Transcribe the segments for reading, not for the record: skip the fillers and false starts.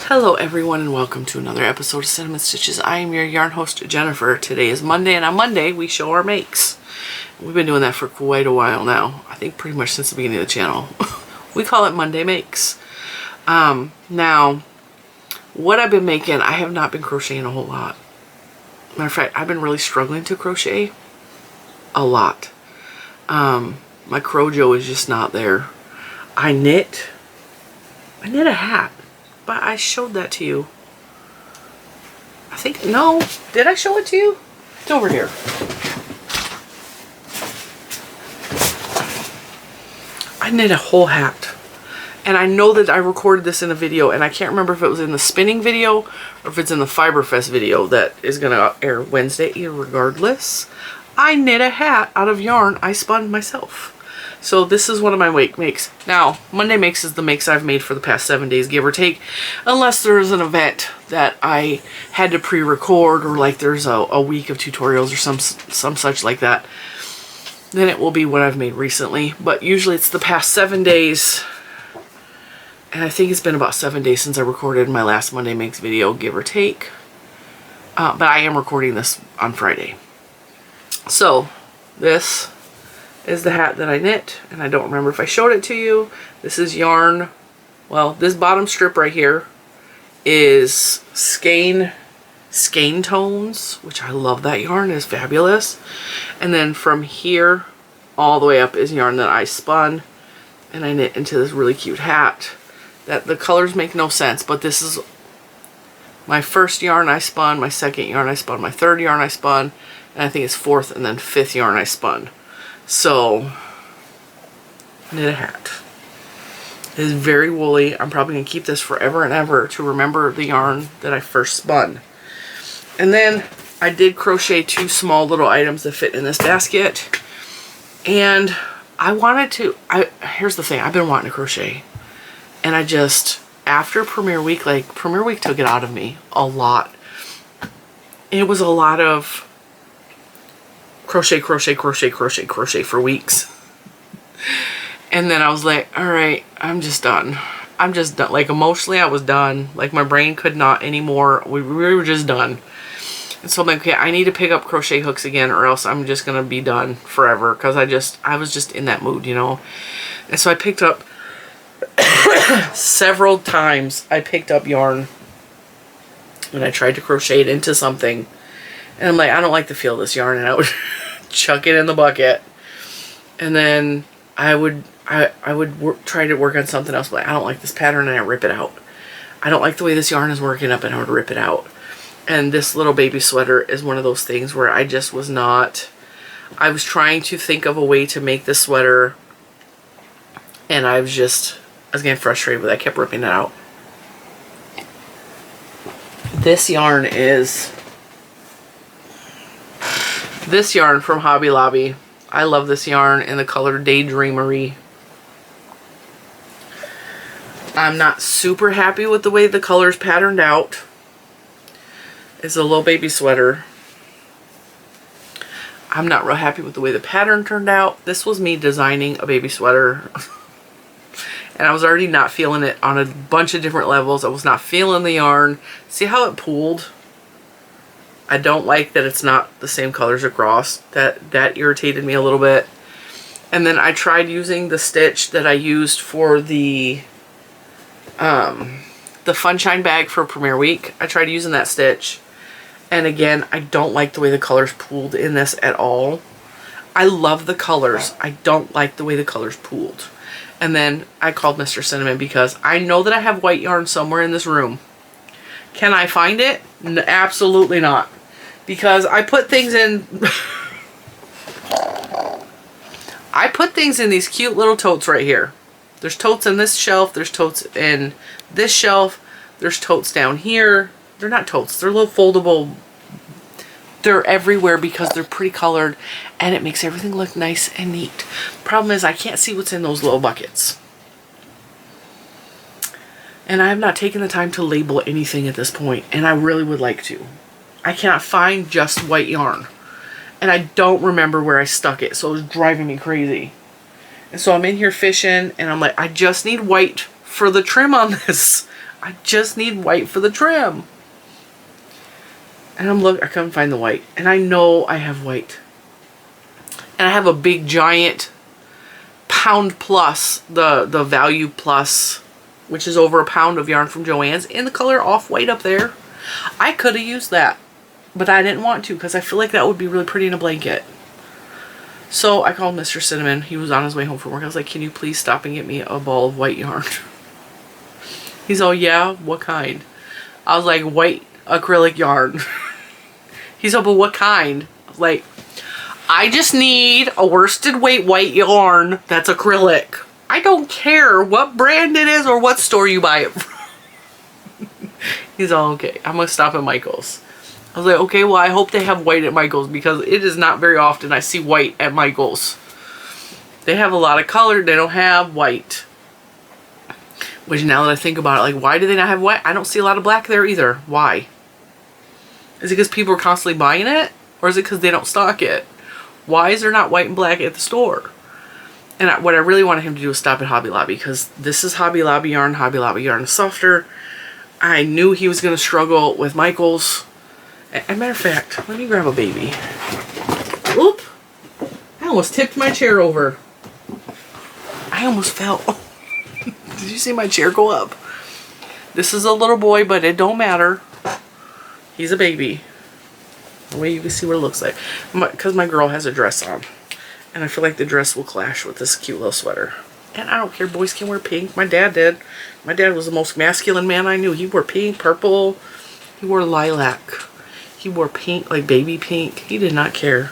Hello everyone and welcome to another episode of Cinnamon Stitches. I am your yarn host Jennifer. Today is Monday and on Monday we show our makes. We've been doing that for quite a while now. I think pretty much since the beginning of the channel. We call it Monday Makes. Now, what I've been making, I have not been crocheting a whole lot. Matter of fact, I've been really struggling to crochet a lot. My Crojo is just not there. I knit a hat. But I showed that to you. I think, no. Did I show it to you? It's over here. I knit a whole hat. And I know that I recorded this in a video, and I can't remember if it was in the spinning video or if it's in the Fiberfest video that is going to air Wednesday. Regardless, I knit a hat out of yarn I spun myself. So this is one of my makes. Now, Monday Makes is the makes I've made for the past 7 days, give or take. Unless there's an event that I had to pre-record, or like there's a week of tutorials or some such like that. Then it will be what I've made recently. But usually it's the past 7 days. And I think it's been about 7 days since I recorded my last Monday Makes video, give or take. But I am recording this on Friday. So, this is the hat that I knit, and I don't remember if I showed it to you. This is yarn. Well, this bottom strip right here is skein tones, which I love. That yarn is fabulous. And then from here all the way up is yarn that I spun, and I knit into this really cute hat. That the colors make no sense, but this is my first yarn I spun, my second yarn I spun, my third yarn I spun, and I think it's fourth and then fifth yarn I spun. So, knit a hat. It is very woolly. I'm probably going to keep this forever and ever to remember the yarn that I first spun. And then I did crochet 2 small little items that fit in this basket. And I wanted to, here's the thing, I've been wanting to crochet. And I just, after Premiere Week, like Premiere Week took it out of me a lot. It was a lot of crochet for weeks. And then I was like, all right, I'm just done. Like emotionally I was done. Like my brain could not anymore. We were just done. And so I'm like, okay, I need to pick up crochet hooks again, or else I'm just gonna be done forever, because I was just in that mood, you know. And so I picked up several times I picked up yarn and I tried to crochet it into something. And I'm like, I don't like the feel of this yarn, and I would chuck it in the bucket. And then I would try to work on something else, but I don't like this pattern, and I rip it out. I don't like the way this yarn is working up, and I would rip it out. And this little baby sweater is one of those things where I just was not, I was trying to think of a way to make this sweater, and I was getting frustrated with it. I kept ripping it out. This yarn is this yarn from Hobby Lobby. I love this yarn in the color Daydreamery. I'm not super happy with the way the color's patterned out. It's a little baby sweater. I'm not real happy with the way the pattern turned out. This was me designing a baby sweater. And I was already not feeling it on a bunch of different levels. I was not feeling the yarn. See how it pooled? I don't like that it's not the same colors across. That irritated me a little bit. And then I tried using the stitch that I used for the Funshine bag for Premiere Week. I tried using that stitch. And again, I don't like the way the colors pooled in this at all. I love the colors. I don't like the way the colors pooled. And then I called Mr. Cinnamon because I know that I have white yarn somewhere in this room. Can I find it? Absolutely not. Because I put things in I put things in these cute little totes right here. There's totes in this shelf, there's totes in this shelf, there's totes down here. They're not totes, they're little foldable. They're everywhere because they're pretty colored, and it makes everything look nice and neat. Problem is I can't see what's in those little buckets. And I have not taken the time to label anything at this point, and I really would like to. I cannot find just white yarn. And I don't remember where I stuck it, so it was driving me crazy. And so I'm in here fishing, and I'm like, I just need white for the trim on this. I just need white for the trim. And I couldn't find the white. And I know I have white. And I have a big giant pound plus, the value plus, which is over a pound of yarn from Joann's in the color off-white up there. I could have used that, but I didn't want to because I feel like that would be really pretty in a blanket. So I called Mr. Cinnamon. He was on his way home from work. I was like, can you please stop and get me a ball of white yarn? He's all, yeah, what kind? I was like, white acrylic yarn. He's all, but what kind? I was like, I just need a worsted weight white yarn that's acrylic. I don't care what brand it is or what store you buy it from. He's all, okay, I'm going to stop at Michael's. I was like, okay, well, I hope they have white at Michael's because it is not very often I see white at Michael's. They have a lot of color. They don't have white. Which now that I think about it, like, why do they not have white? I don't see a lot of black there either. Why? Is it because people are constantly buying it? Or is it because they don't stock it? Why is there not white and black at the store? And what I really wanted him to do was stop at Hobby Lobby because this is Hobby Lobby yarn. Hobby Lobby yarn is softer. I knew he was going to struggle with Michael's. As a matter of fact, let me grab a baby. Oop! I almost tipped my chair over. I almost fell. Did you see my chair go up? This is a little boy, but it don't matter. He's a baby. Wait, you can see what it looks like. Because my girl has a dress on. And I feel like the dress will clash with this cute little sweater. And I don't care. Boys can wear pink. My dad did. My dad was the most masculine man I knew. He wore pink, purple. He wore lilac. He wore pink, like baby pink. He did not care.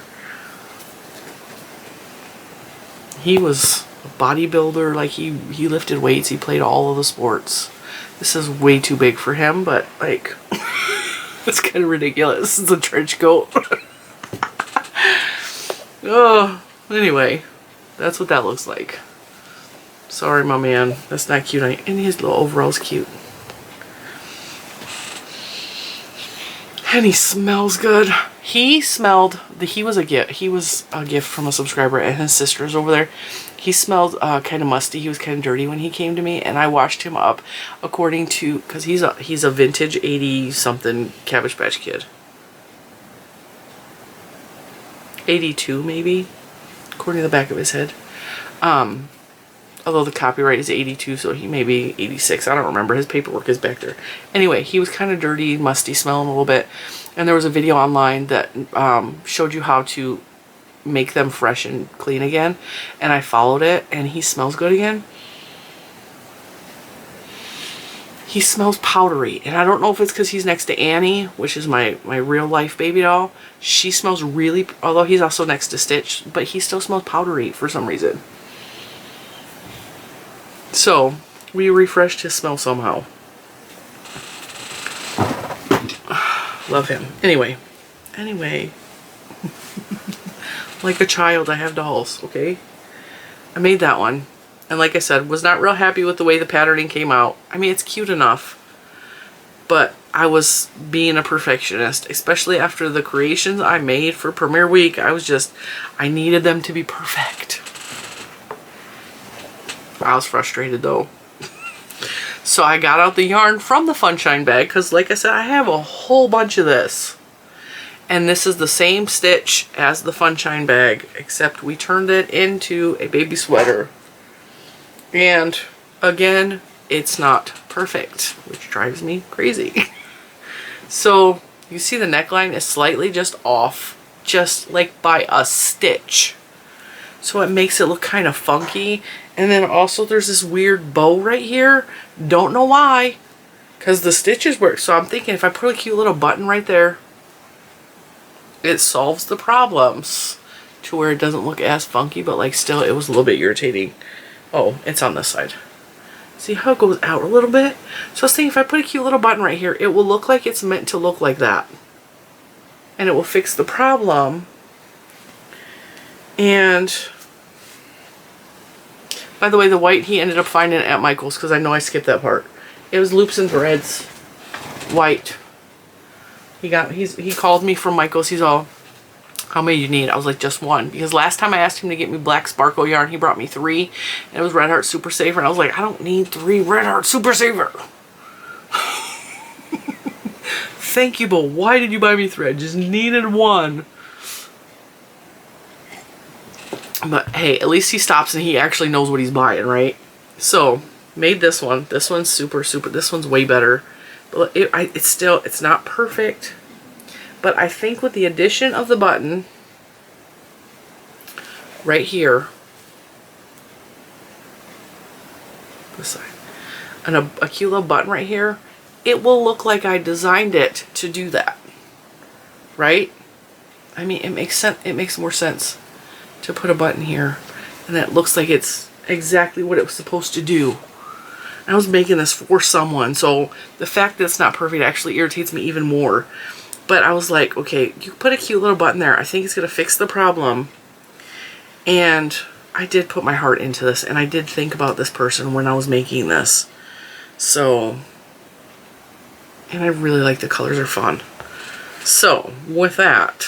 He was a bodybuilder. Like, he lifted weights. He played all of the sports. This is way too big for him, but, like, it's kind of ridiculous. It's a trench coat. Oh, anyway, that's what that looks like. Sorry, my man. That's not cute. And his little overall's cute. And he smells good. He was a gift from a subscriber, and his sister's over there. He smelled kind of musty. He was kind of dirty when he came to me, and I washed him up according to, because he's a vintage 80 something Cabbage Patch Kid. 82 maybe, according to the back of his head. Although the copyright is 82, so he may be 86. I don't remember. His paperwork is back there. Anyway, he was kind of dirty, musty, smelling a little bit. And there was a video online that showed you how to make them fresh and clean again. And I followed it, and he smells good again. He smells powdery. And I don't know if it's because he's next to Annie, which is my real life baby doll. She smells really, although he's also next to Stitch, but he still smells powdery for some reason. So, we refreshed his smell somehow. Love him. Anyway. Like a child, I have dolls, okay? I made that one. And like I said, was not real happy with the way the patterning came out. I mean, it's cute enough. But I was being a perfectionist. Especially after the creations I made for Premiere Week. I needed them to be perfect. I was frustrated though. So I got out the yarn from the Funshine bag because, like I said, I have a whole bunch of this. And this is the same stitch as the Funshine bag, except we turned it into a baby sweater. And again, it's not perfect, which drives me crazy. So you see the neckline is slightly just off, just like by a stitch. So it makes it look kind of funky. And then also there's this weird bow right here. Don't know why. Because the stitches work. So I'm thinking if I put a cute little button right there, it solves the problems to where it doesn't look as funky. But like still, it was a little bit irritating. Oh, it's on this side. See how it goes out a little bit? So I was thinking if I put a cute little button right here, it will look like it's meant to look like that. And it will fix the problem. And by the way, the white he ended up finding at Michael's because I know I skipped that part. It was Loops and Threads white. He called me from Michael's. He's all, how many do you need? I was like, just one. Because last time I asked him to get me black sparkle yarn, he brought me 3. And it was Red Heart Super Saver. And I was like, I don't need 3 Red Heart Super Saver. Thank you, but why did you buy me thread? Just needed one. But hey, at least he stops and he actually knows what he's buying, right? So, made this one. This one's super, this one's way better. But it's not perfect. But I think with the addition of the button right here, this side, and a cute little button right here, it will look like I designed it to do that, right? I mean, it makes sense. It makes more sense to put a button here, and it looks like it's exactly what it was supposed to do. I was making this for someone, so the fact that it's not perfect actually irritates me even more. But I was like, okay, you put a cute little button there. I think it's going to fix the problem. And I did put my heart into this, and I did think about this person when I was making this. So, and I really like the colors, are fun. So, with that,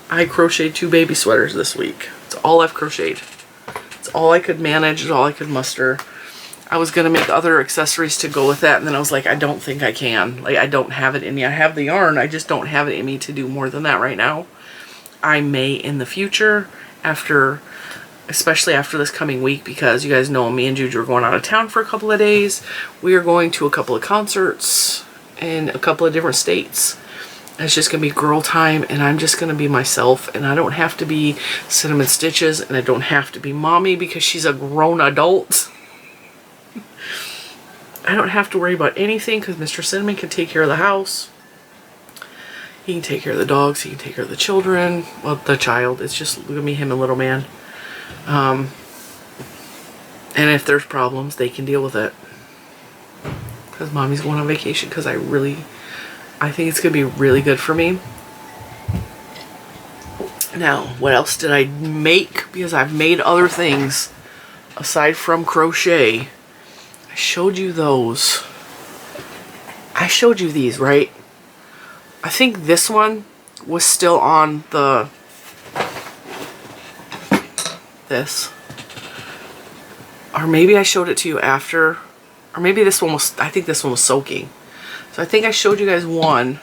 I crocheted 2 baby sweaters this week. It's all I've crocheted. It's all I could manage, it's all I could muster. I was going to make other accessories to go with that, and then I was like, I don't think I can. Like, I don't have it in me. I have the yarn, I just don't have it in me to do more than that right now. I may in the future, especially after this coming week, because you guys know me and Juju are going out of town for a couple of days. We are going to a couple of concerts in a couple of different states. It's just going to be girl time, and I'm just going to be myself, and I don't have to be Cinnamon Stitches, and I don't have to be Mommy because she's a grown adult. I don't have to worry about anything because Mr. Cinnamon can take care of the house. He can take care of the dogs. He can take care of the children. Well, the child. It's just look at me, him and little man. And if there's problems, they can deal with it. Because Mommy's going on vacation. Because I think it's going to be really good for me. Now, what else did I make? Because I've made other things aside from crochet. I showed you those. I showed you these, right? I think this one was still on this. Or maybe I showed it to you after. Or maybe this one was, I think this one was soaking. So I think I showed you guys one.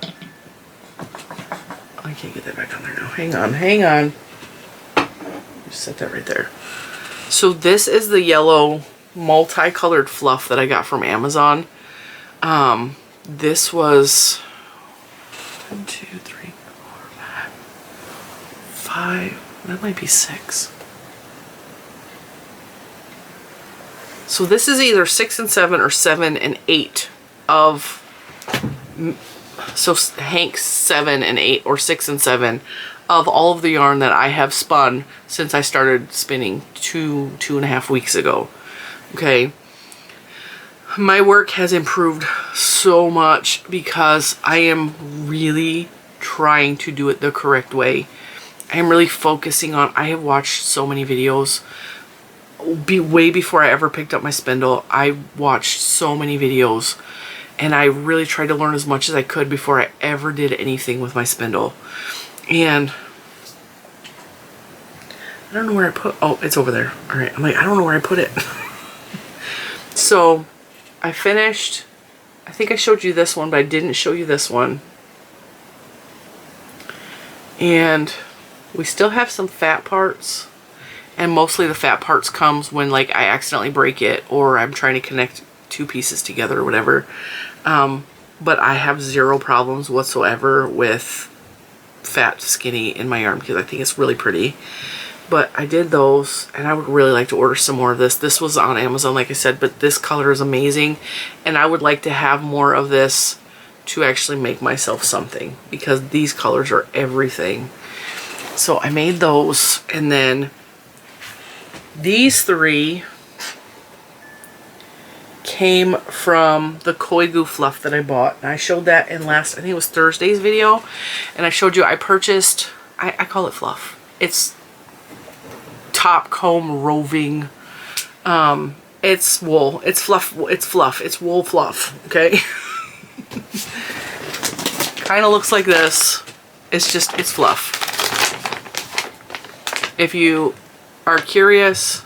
I can't get that back on there now. Hang on. Just set that right there. So this is the yellow multicolored fluff that I got from Amazon. This was 1, 2, 3, 4, 5. That might be 6. So this is either 6 and 7 or 7 and 8 of, so Hank's 7 and 8 or 6 and 7 of all of the yarn that I have spun since I started spinning 2.5 weeks ago. Okay, my work has improved so much because I am really trying to do it the correct way. I am really focusing on, I have watched so many videos. Way before I ever picked up my spindle, I watched so many videos, and I really tried to learn as much as I could before I ever did anything with my spindle. And I don't know where I put, oh, it's over there. All right, I'm like, I don't know where I put it. So I finished, I think I showed you this one, but I didn't show you this one. And we still have some fat parts, and mostly the fat parts comes when like I accidentally break it or I'm trying to connect 2 pieces together or whatever. But I have 0 problems whatsoever with fat skinny in my yarn because I think it's really pretty. But I did those, and I would really like to order some more of this. This was on Amazon, like I said, but this color is amazing. And I would like to have more of this to actually make myself something, because these colors are everything. So I made those, and then these 3 came from the Koigu fluff that I bought. And I showed that in last, I think it was Thursday's video. And I showed you I purchased, I call it fluff. It's top comb roving. It's wool. It's fluff. It's fluff. It's wool fluff. Okay. Kind of looks like this. It's just, it's fluff. If you are curious,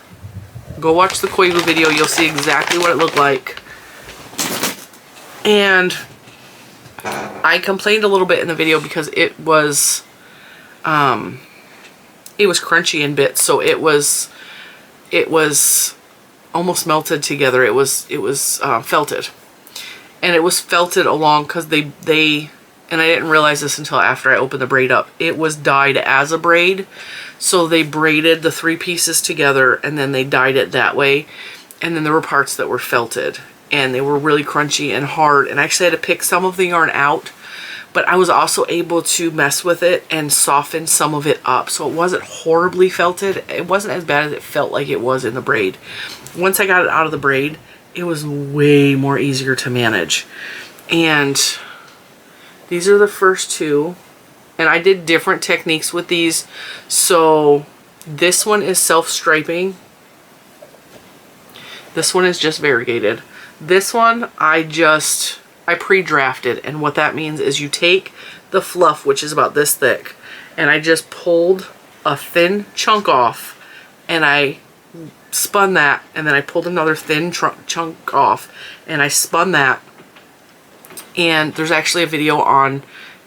go watch the Koigu video. You'll see exactly what it looked like. And I complained a little bit in the video because it was crunchy in bits, so it was almost melted together. It was felted, and it was felted along because they and I didn't realize this until after I opened the braid up. It was dyed as a braid, so they braided the 3 pieces together and then they dyed it that way. And then there were parts that were felted, and they were really crunchy and hard, and I actually had to pick some of the yarn out, but I was also able to mess with it and soften some of it up, so it wasn't horribly felted. It wasn't as bad as it felt like it was in the braid. Once I got it out of the braid, it was way more easier to manage. And these are the first 2, and I did different techniques with these. So this one is self-striping. This one is just variegated. This one I pre-drafted, and what that means is you take the fluff, which is about this thick, and I just pulled a thin chunk off, and I spun that, and then I pulled another thin chunk off, and I spun that. And there's actually a video on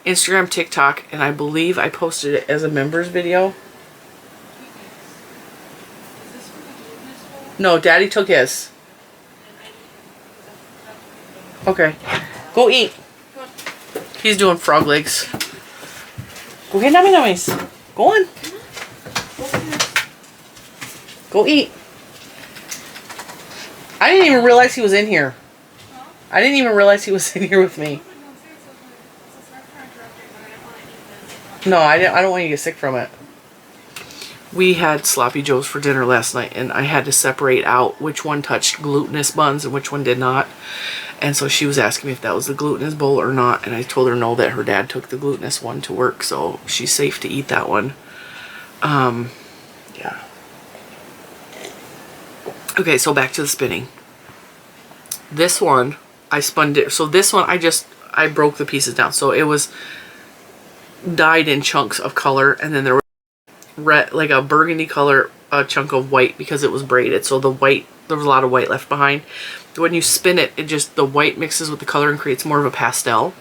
Instagram, TikTok, and I believe I posted it as a members video. No, Daddy took his. Okay. Go eat. He's doing frog legs. Go get nummy nummies. Go on. Go eat. I didn't even realize he was in here. I didn't even realize he was in here with me. No, I don't want you to get sick from it. We had sloppy joes for dinner last night, and I had to separate out which one touched glutinous buns and which one did not. And so she was asking me if that was the glutinous bowl or not, and I told her no, that her dad took the glutinous one to work, so she's safe to eat that one. Yeah. Okay, so back to the spinning. This one, I spun it. So this one, I broke the pieces down. So it was dyed in chunks of color, and then there was red, like a burgundy color, a chunk of white because it was braided. So the white, there was a lot of white left behind. When you spin it, the white mixes with the color and creates more of a pastel.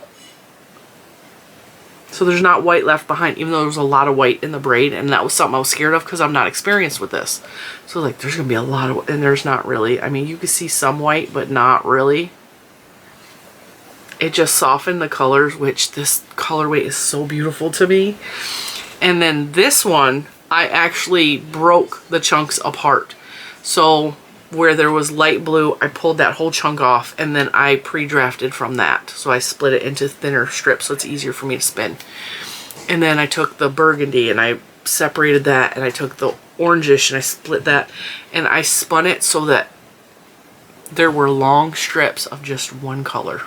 So there's not white left behind, even though there was a lot of white in the braid, and that was something I was scared of because I'm not experienced with this. So like, there's gonna be a lot of, and there's not really. I mean, you can see some white, but not really. It just softened the colors, which this colorway is so beautiful to me. And then this one, I actually broke the chunks apart. So where there was light blue, I pulled that whole chunk off, and then I pre-drafted from that. So I split it into thinner strips so it's easier for me to spin. And then I took the burgundy and I separated that, and I took the orangish and I split that, and I spun it so that there were long strips of just one color.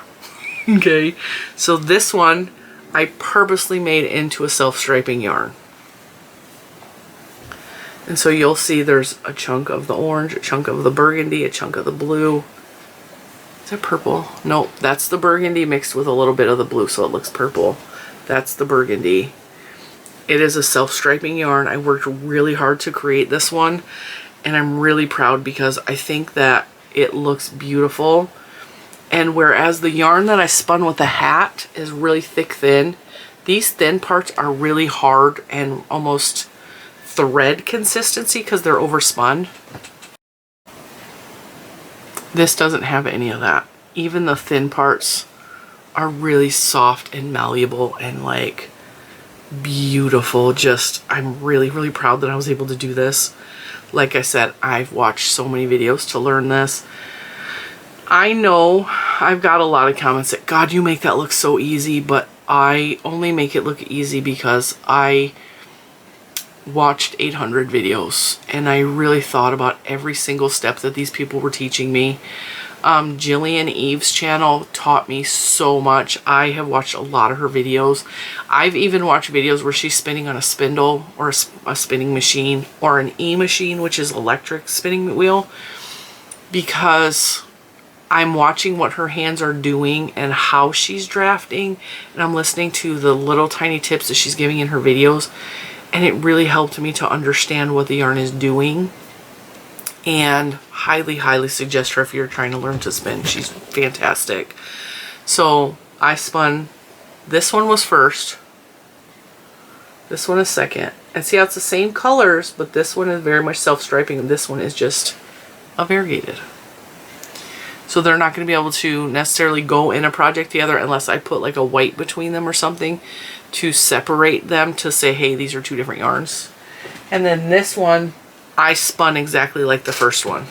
Okay, so this one I purposely made into a self-striping yarn. And so you'll see there's a chunk of the orange, a chunk of the burgundy, a chunk of the blue. Is that purple? Nope, that's the burgundy mixed with a little bit of the blue, so it looks purple. That's the burgundy. It is a self-striping yarn. I worked really hard to create this one, and I'm really proud because I think that it looks beautiful. And whereas the yarn that I spun with the hat is really thick thin, these thin parts are really hard and almost thread consistency because they're overspun. This doesn't have any of that. Even the thin parts are really soft and malleable and like beautiful. Just, I'm really, really proud that I was able to do this. Like I said, I've watched so many videos to learn this. I know I've got a lot of comments that, God, you make that look so easy, but I only make it look easy because I watched 800 videos and I really thought about every single step that these people were teaching me. Jillian Eve's channel taught me so much. I have watched a lot of her videos. I've even watched videos where she's spinning on a spindle or a spinning machine or an e-machine, which is electric spinning wheel, because I'm watching what her hands are doing and how she's drafting, and I'm listening to the little tiny tips that she's giving in her videos, and it really helped me to understand what the yarn is doing. And highly, highly suggest her if you're trying to learn to spin. She's fantastic. So I spun This one was first. This one is second. And see how it's the same colors, but this one is very much self-striping and this one is just a variegated. So they're not going to be able to necessarily go in a project together unless I put like a white between them or something to separate them to say, hey, these are two different yarns. And then this one, I spun exactly like the first one.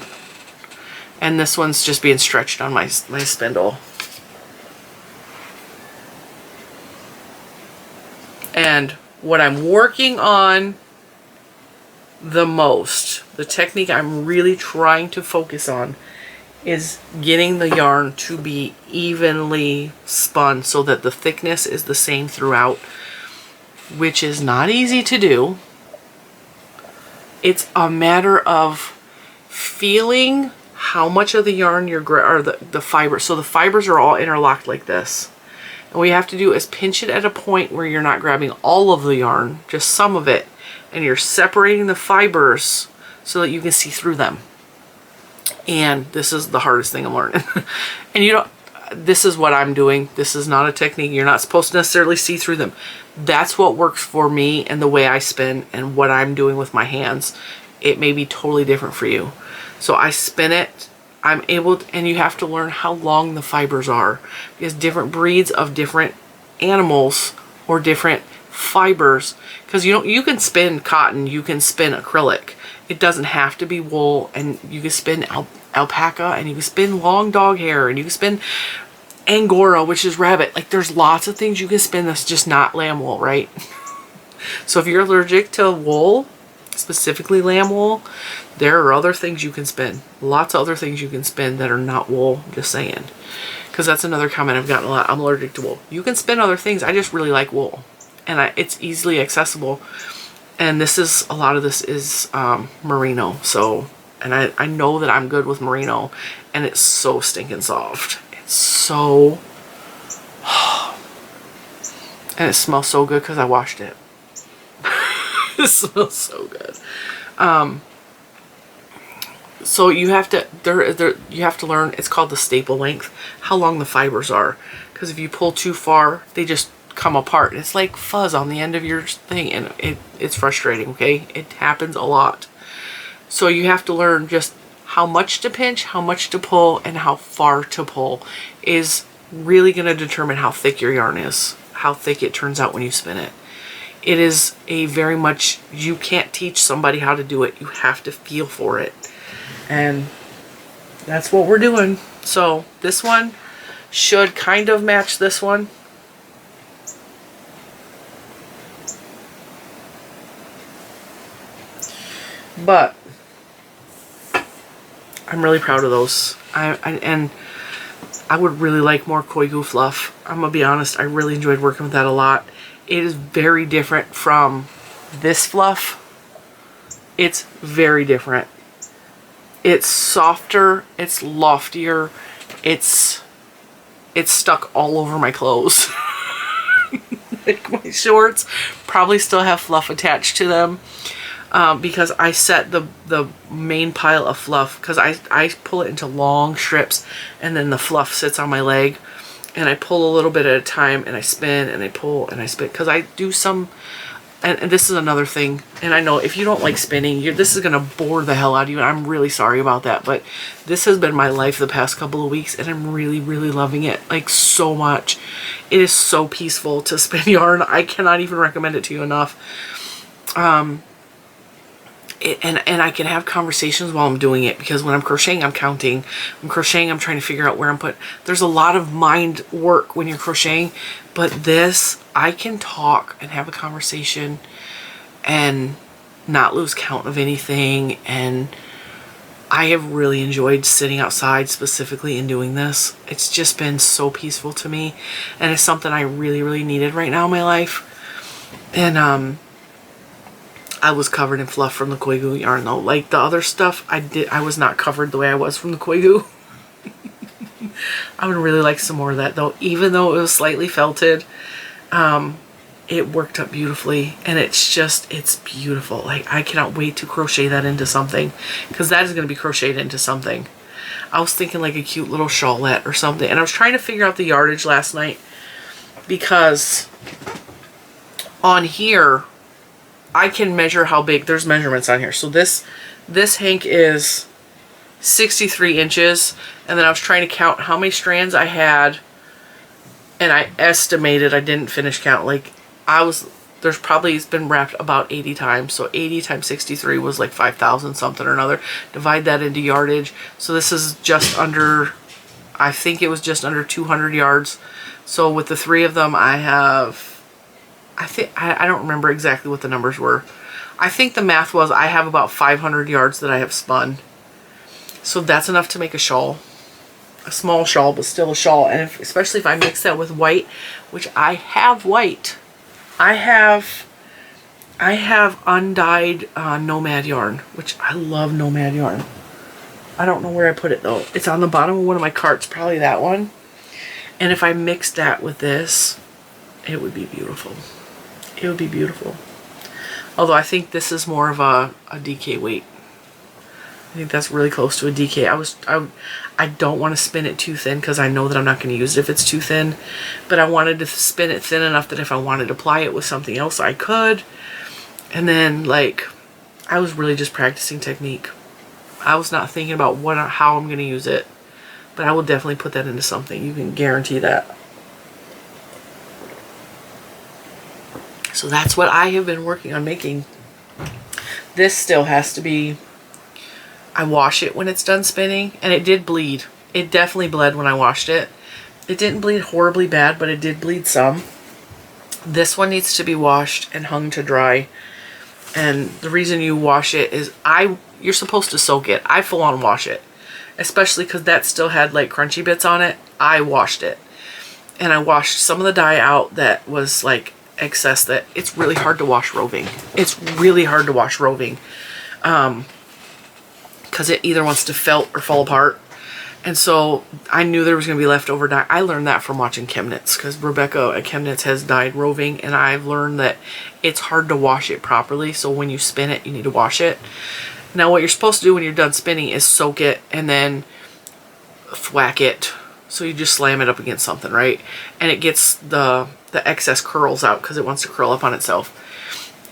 And this one's just being stretched on my spindle. And what I'm working on the most, the technique I'm really trying to focus on, is getting the yarn to be evenly spun so that the thickness is the same throughout, which is not easy to do. It's a matter of feeling how much of the yarn or the fiber. So the fibers are all interlocked like this. And what you have to do is pinch it at a point where you're not grabbing all of the yarn, just some of it, and you're separating the fibers so that you can see through them. And this is the hardest thing I'm learning. And you don't, this is what I'm doing. This is not a technique. You're not supposed to necessarily see through them. That's what works for me and the way I spin and what I'm doing with my hands. It may be totally different for you. So I spin it. I'm able to, and you have to learn how long the fibers are, because different breeds of different animals or different fibers, because you can spin cotton, you can spin acrylic. It doesn't have to be wool, and you can spin alpaca, and you can spin long dog hair, and you can spin Angora, which is rabbit. Like, there's lots of things you can spin that's just not lamb wool, right? So if you're allergic to wool, specifically lamb wool, there are other things you can spin. Lots of other things you can spin that are not wool, just saying. Because that's another comment I've gotten a lot. I'm allergic to wool. You can spin other things. I just really like wool. And it's easily accessible. And this is, a lot of this is merino. So, and I know that I'm good with merino. And it's so stinking soft. It's so... And it smells so good because I washed it. It smells so good. So you have to you have to learn, it's called the staple length, how long the fibers are, because if you pull too far, they just come apart. It's like fuzz on the end of your thing, and it's frustrating. Okay, it happens a lot. So you have to learn just how much to pinch, how much to pull, and how far to pull is really going to determine how thick your yarn is, how thick it turns out when you spin it. It is a very much, you can't teach somebody how to do it. You have to feel for it. And that's what we're doing. So this one should kind of match this one. But I'm really proud of those. And I would really like more Koigu fluff. I'm gonna be honest, I really enjoyed working with that a lot. It is very different from this fluff. It's very different. It's softer, it's loftier, it's stuck all over my clothes. Like my shorts probably still have fluff attached to them. Because I set the main pile of fluff, because I pull it into long strips, and then the fluff sits on my leg, and I pull a little bit at a time, and I spin, and I pull, and I spin, because I do some, and this is another thing, and I know if you don't like spinning, this is going to bore the hell out of you, and I'm really sorry about that, but this has been my life the past couple of weeks, and I'm really, really loving it, like, so much. It is so peaceful to spin yarn. I cannot even recommend it to you enough. And I can have conversations while I'm doing it, because when I'm crocheting, I'm counting. I'm crocheting, I'm trying to figure out where I'm putting. There's a lot of mind work when you're crocheting, but this, I can talk and have a conversation and not lose count of anything. And I have really enjoyed sitting outside specifically and doing this. It's just been so peaceful to me, and it's something I really, really needed right now in my life. And I was covered in fluff from the Koigu yarn though. Like the other stuff, I was not covered the way I was from the Koigu. I would really like some more of that though. Even though it was slightly felted, it worked up beautifully, and it's beautiful. Like, I cannot wait to crochet that into something, because that is going to be crocheted into something. I was thinking like a cute little shawlette or something, and I was trying to figure out the yardage last night, because on here I can measure how big. There's measurements on here. So this hank is 63 inches, and then I was trying to count how many strands I had, and I estimated, I didn't finish count, like there's probably, it's been wrapped about 80 times, so 80 times 63 was like 5,000 something or another. Divide that into yardage, so this is just under, I think it was just under 200 yards. So with the 3 of them, I have, I don't remember exactly what the numbers were. I think the math was I have about 500 yards that I have spun. So that's enough to make a shawl. A small shawl, but still a shawl. And especially if I mix that with white, which I have white. I have undyed Nomad yarn, which I love Nomad yarn. I don't know where I put it though. It's on the bottom of one of my carts, probably that one. And if I mixed that with this, it would be beautiful. It would be beautiful. Although I think this is more of a DK weight. I think that's really close to a DK. I don't want to spin it too thin because I know that I'm not going to use it if it's too thin. But I wanted to spin it thin enough that if I wanted to apply it with something else, I could. And then, like, I was really just practicing technique. I was not thinking about how I'm going to use it. But I will definitely put that into something. You can guarantee that. So that's what I have been working on making. This still has to be... I wash it when it's done spinning, and it did bleed. It definitely bled when I washed it. It didn't bleed horribly bad, but it did bleed some. This one needs to be washed and hung to dry. And the reason you wash it is you're supposed to soak it. I full on wash it, especially because that still had like crunchy bits on it. I washed it, and I washed some of the dye out that was like excess. That it's really hard to wash roving. It's really hard to wash roving. Because it either wants to felt or fall apart. And so I knew there was going to be leftover dye. I learned that from watching Chemnitz, because Rebecca at Chemnitz has dyed roving, and I've learned that it's hard to wash it properly. So when you spin it, you need to wash it. Now what you're supposed to do when you're done spinning is soak it and then thwack it. So you just slam it up against something, right? And it gets the excess curls out because it wants to curl up on itself.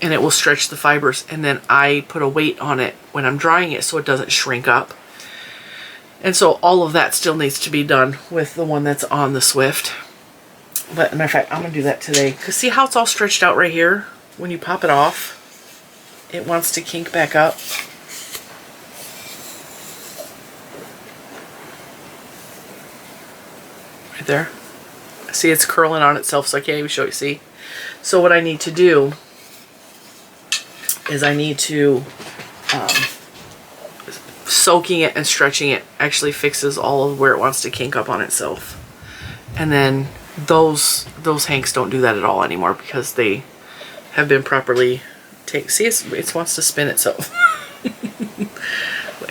And it will stretch the fibers, and then I put a weight on it when I'm drying it so it doesn't shrink up. And so all of that still needs to be done with the one that's on the Swift. But matter of fact, I'm going to do that today. Because see how it's all stretched out right here? When you pop it off, it wants to kink back up. Right there. See, it's curling on itself, so I can't even show you, see? So what I need to do is I need to, soaking it and stretching it actually fixes all of where it wants to kink up on itself. And then those hanks don't do that at all anymore because they have been properly see, it wants to spin itself.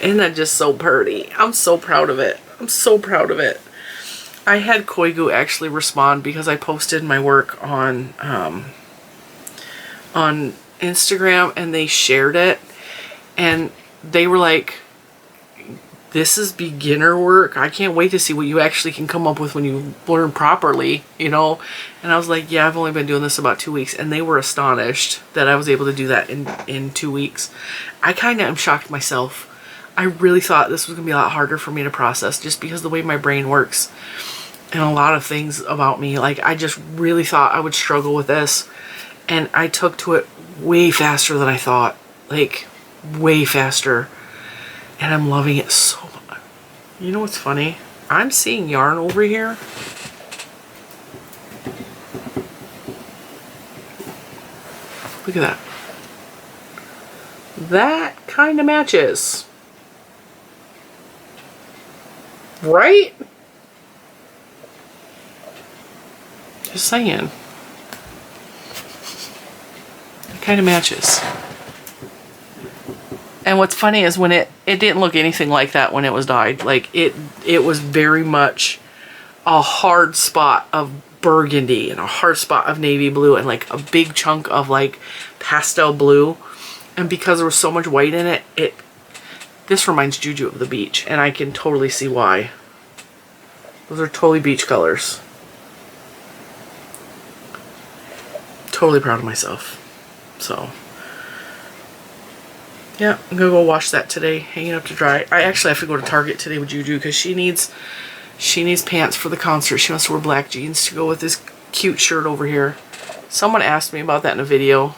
Isn't that just so pretty? I'm so proud of it. I'm so proud of it. I had Koigu actually respond because I posted my work on Instagram, and they shared it, and they were like, this is beginner work. I can't wait to see what you actually can come up with when you learn properly, you know. And I was like, yeah, I've only been doing this about 2 weeks, and they were astonished that I was able to do that in 2 weeks. I kind of am shocked myself. I really thought this was gonna be a lot harder for me to process just because the way my brain works and a lot of things about me. Like, I just really thought I would struggle with this, and I took to it way faster than I thought, like way faster, and I'm loving it so much. You know what's funny? I'm seeing yarn over here. Look at that. That kind of matches, right? Just saying. Kind of matches. And what's funny is when it didn't look anything like that when it was dyed. Like it was very much a hard spot of burgundy and a hard spot of navy blue and like a big chunk of like pastel blue. And because there was so much white in it, this reminds Juju of the beach, and I can totally see why. Those are totally beach colors. totally proud of myself. So, yeah, I'm gonna go wash that today, hang it up to dry. I actually have to go to Target today with Juju because she needs pants for the concert. She wants to wear black jeans to go with this cute shirt over here. Someone asked me about that in a video.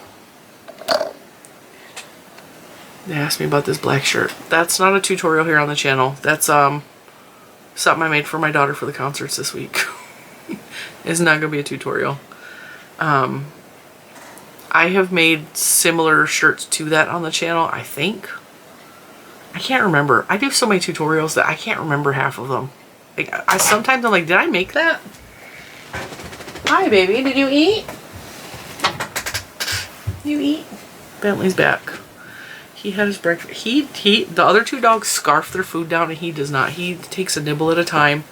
They asked me about this black shirt. That's not a tutorial here on the channel. That's something I made for my daughter for the concerts this week. It's not gonna be a tutorial. I have made similar shirts to that on the channel, I think. I can't remember. I do so many tutorials that I can't remember half of them. Like, sometimes I'm like, did I make that? Hi, baby. Did you eat? You eat? Bentley's back. He had his breakfast. The other two dogs scarf their food down and he does not. He takes a nibble at a time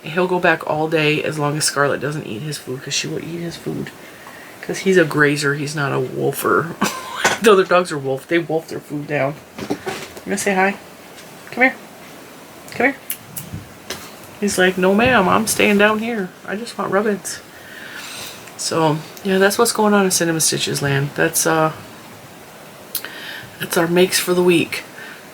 and he'll go back all day as long as Scarlett doesn't eat his food because she will eat his food. Because he's a grazer, he's not a wolfer. The other dogs are wolf. They wolf their food down. You gonna say hi? Come here. Come here. He's like, no ma'am, I'm staying down here. I just want rubbins. So, yeah, that's what's going on in Cinnamon Stitches land. That's our makes for the week.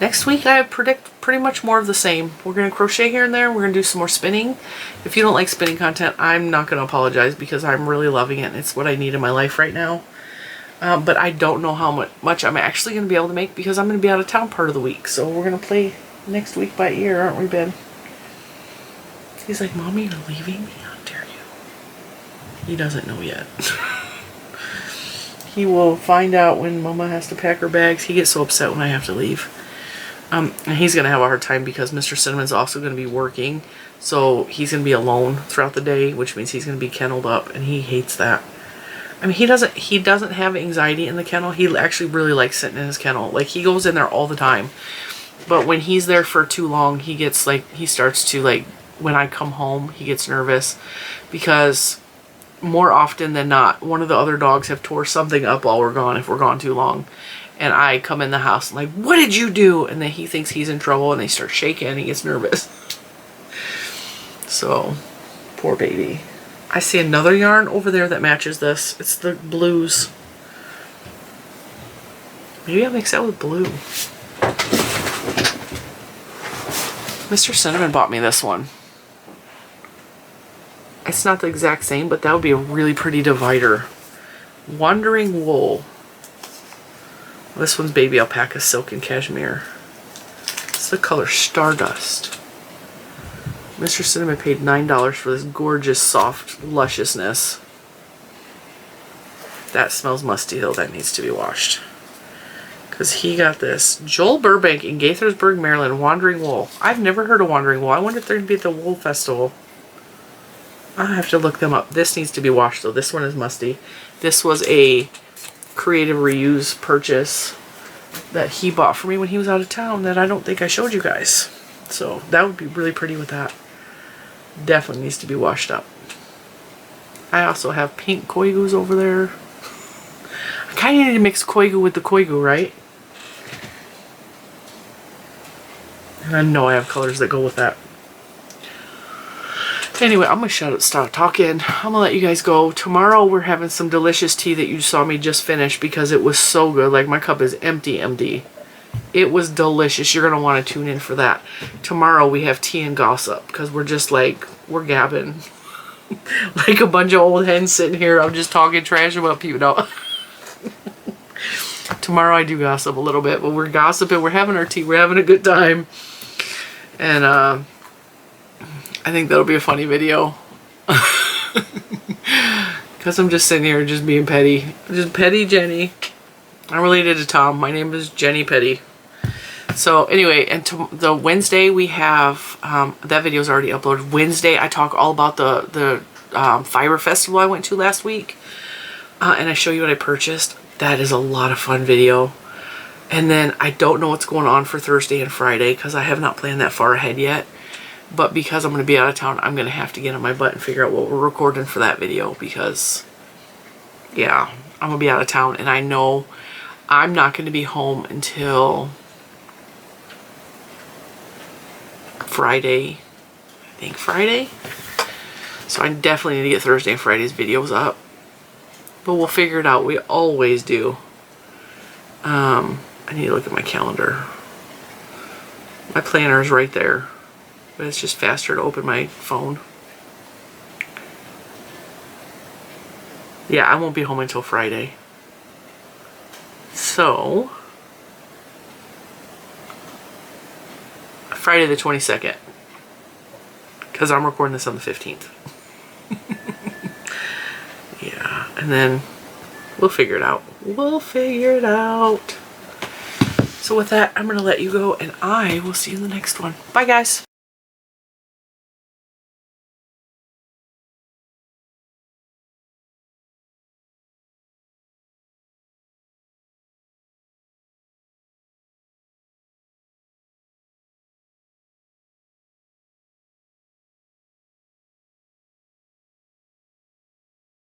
Next week I predict pretty much more of the same. We're going to crochet here and there. We're going to do some more spinning. If you don't like spinning content, I'm not going to apologize because I'm really loving it and it's what I need in my life right now. But I don't know how much I'm actually going to be able to make because I'm going to be out of town part of the week. So we're going to play next week by ear, aren't we, Ben? He's like, Mommy, you're leaving me? How dare you? He doesn't know yet. He will find out when Mama has to pack her bags. He gets so upset when I have to leave. And he's going to have a hard time because Mr. Cinnamon's also going to be working. So he's going to be alone throughout the day, which means he's going to be kenneled up, and he hates that. I mean, he doesn't have anxiety in the kennel. He actually really likes sitting in his kennel. Like, he goes in there all the time. But when he's there for too long, he gets like, he starts to like, when I come home, he gets nervous because more often than not, one of the other dogs have tore something up while we're gone if we're gone too long. And I come in the house and like, what did you do? And then he thinks he's in trouble and they start shaking and he gets nervous. So, poor baby. I see another yarn over there that matches this. It's the blues. Maybe I'll mix that with blue. Mr. Cinnamon bought me this one. It's not the exact same, but that would be a really pretty divider. Wandering Wool. This one's baby alpaca, silk, and cashmere. It's the color Stardust. Mr. Cinnamon paid $9 for this gorgeous, soft lusciousness. That smells musty, though. That needs to be washed. Because he got this. Joel Burbank in Gaithersburg, Maryland. Wandering Wool. I've never heard of Wandering Wool. I wonder if they're going to be at the Wool Festival. I'll have to look them up. This needs to be washed, though. This one is musty. This was a creative reuse purchase that he bought for me when he was out of town that I don't think I showed you guys. So that would be really pretty with that. Definitely needs to be washed up. I also have pink koigus over there. I kind of need to mix koigu with the koigu, right? And I know I have colors that go with that. Anyway, I'm going to stop talking. I'm going to let you guys go. Tomorrow we're having some delicious tea that you saw me just finish because it was so good. Like, my cup is empty. It was delicious. You're going to want to tune in for that. Tomorrow we have tea and gossip because we're just like, we're gabbing. Like a bunch of old hens sitting here. I'm just talking trash about people. No. Tomorrow I do gossip a little bit, but we're gossiping. We're having our tea. We're having a good time. And, I think that'll be a funny video. Because I'm just sitting here just being petty. Just petty Jenny. I'm related to Tom. My name is Jenny Petty. So anyway, and the Wednesday we have, that video is already uploaded. Wednesday I talk all about the fiber festival I went to last week. And I show you what I purchased. That is a lot of fun video. And then I don't know what's going on for Thursday and Friday because I have not planned that far ahead yet. But because I'm going to be out of town, I'm going to have to get on my butt and figure out what we're recording for that video because, yeah, I'm going to be out of town. And I know I'm not going to be home until Friday. I think Friday. So I definitely need to get Thursday and Friday's videos up. But we'll figure it out. We always do. I need to look at my calendar. My planner is right there. But it's just faster to open my phone. Yeah, I won't be home until Friday. So, Friday the 22nd. Because I'm recording this on the 15th. Yeah, and then we'll figure it out. We'll figure it out. So with that, I'm going to let you go, and I will see you in the next one. Bye, guys.